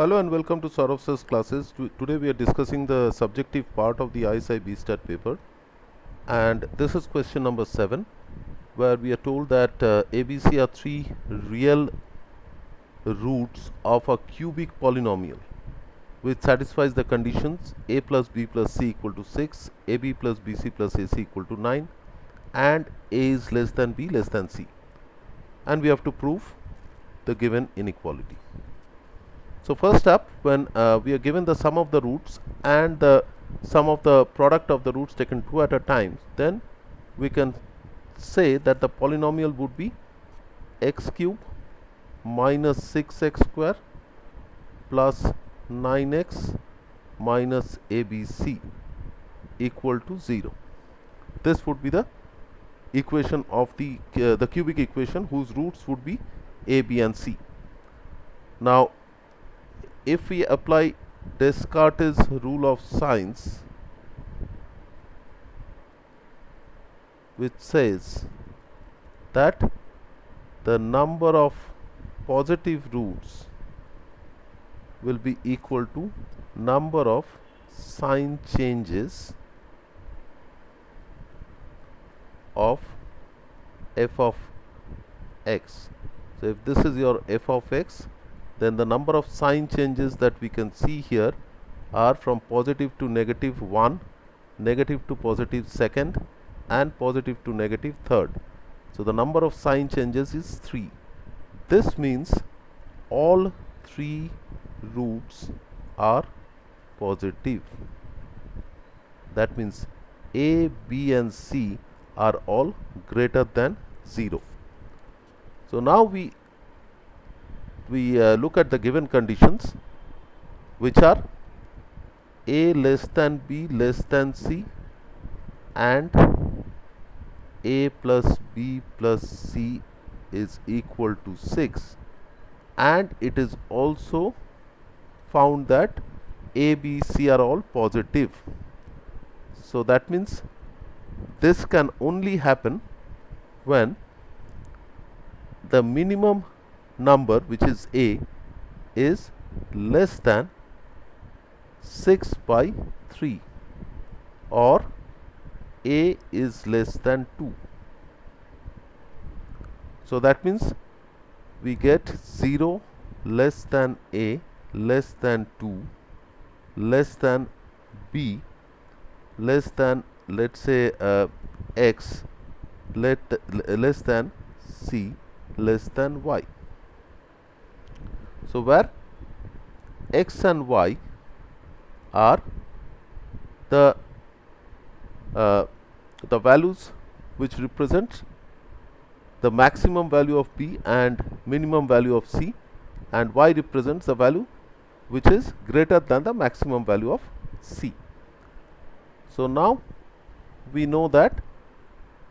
Hello and welcome to Saurav Sir's classes. Today we are discussing the subjective part of the ISI BStat paper, and this is question number 7, where we are told that ABC are three real roots of a cubic polynomial which satisfies the conditions a plus b plus c equal to 6, ab plus bc plus ac equal to 9, and a is less than b less than c, and we have to prove the given inequality. So first up, when we are given the sum of the roots and the sum of the product of the roots taken two at a time, then we can say that the polynomial would be x cube minus 6x square plus 9x minus abc equal to 0. This would be the equation of the cubic equation whose roots would be a, b and c. Now if we apply Descartes' rule of signs, which says that the number of positive roots will be equal to number of sign changes of f of x. So if this is your f of x, then the number of sign changes that we can see here are from positive to negative 1, negative to positive second, and positive to negative third. So the number of sign changes is 3. This means all three roots are positive. That means a, b and c are all greater than 0. So now we look at the given conditions, which are a less than b less than c and a plus b plus c is equal to 6, and it is also found that a, b, c are all positive. So that means this can only happen when the minimum number, which is a, is less than 6 by 3 or a is less than 2. So that means we get 0 less than a less than 2 less than b less than, let's say, x less than c less than y. So where x and y are the values which represent the maximum value of b and minimum value of c, and y represents the value which is greater than the maximum value of c. So now we know that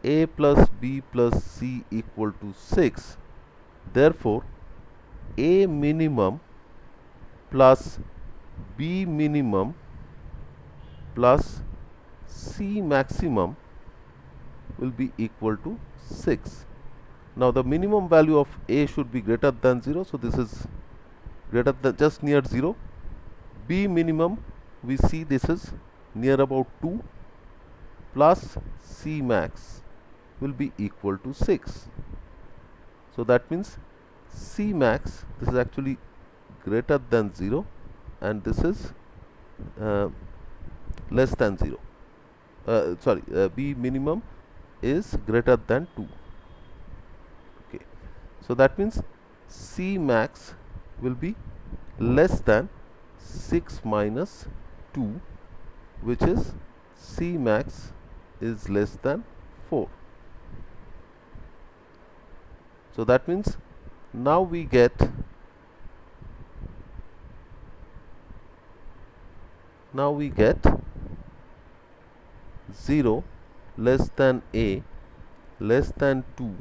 a plus b plus c equal to 6. Therefore a minimum plus b minimum plus c maximum will be equal to 6. Now the minimum value of a should be greater than 0, so this is greater than, just near 0. b minimum, we see this is near about 2, plus c max will be equal to 6. So that means c max, this is actually greater than 0 and this is less than 0. B minimum is greater than 2. Okay, so that means c max will be less than 6 minus 2, which is c max is less than 4. So that means now we get 0 less than a less than 2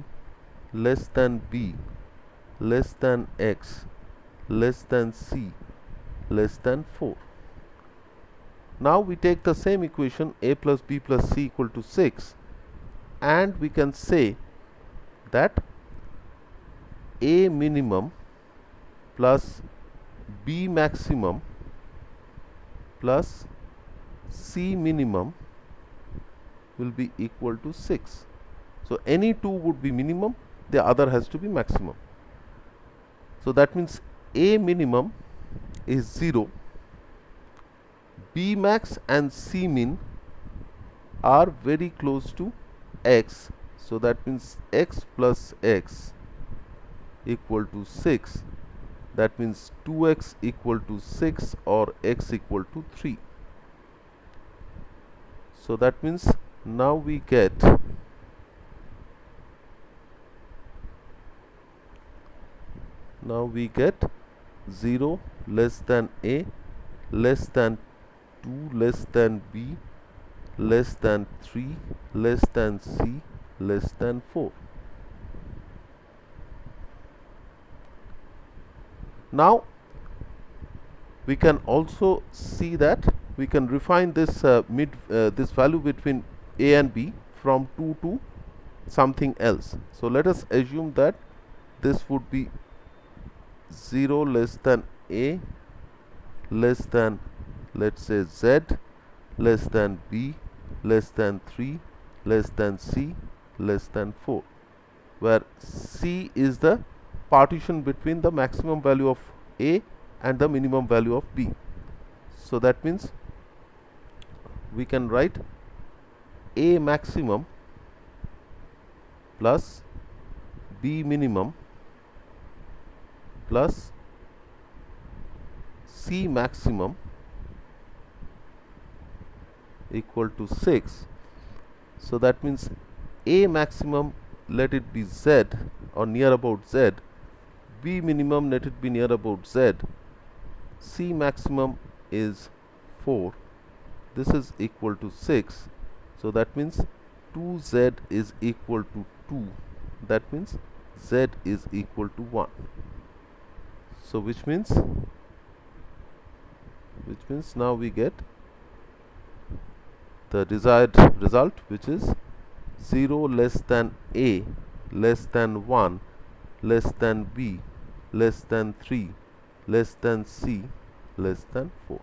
less than b less than x less than c less than 4. Now we take the same equation a plus b plus c equal to 6, and we can say that a minimum plus B maximum plus C minimum will be equal to 6. So any two would be minimum, the other has to be maximum. So that means A minimum is 0, B max and C min are very close to x. So that means x plus x equal to 6. That means 2x equal to 6 or x equal to 3. So that means now we get 0 less than A, less than 2, less than B, less than 3, less than C, less than 4. Now we can also see that we can refine this this value between A and B from 2 to something else. So let us assume that this would be 0 less than A, less than, let's say, Z, less than B, less than 3, less than C, less than 4, where C is the partition between the maximum value of A and the minimum value of B. So that means we can write A maximum plus B minimum plus C maximum equal to 6. So that means A maximum, let it be Z or near about Z, B minimum, let it be near about Z, C maximum is 4, this is equal to 6. So that means 2Z is equal to 2, that means Z is equal to 1. So which means now we get the desired result, which is 0 less than A, less than 1, less than B, less than 3, less than C, less than 4.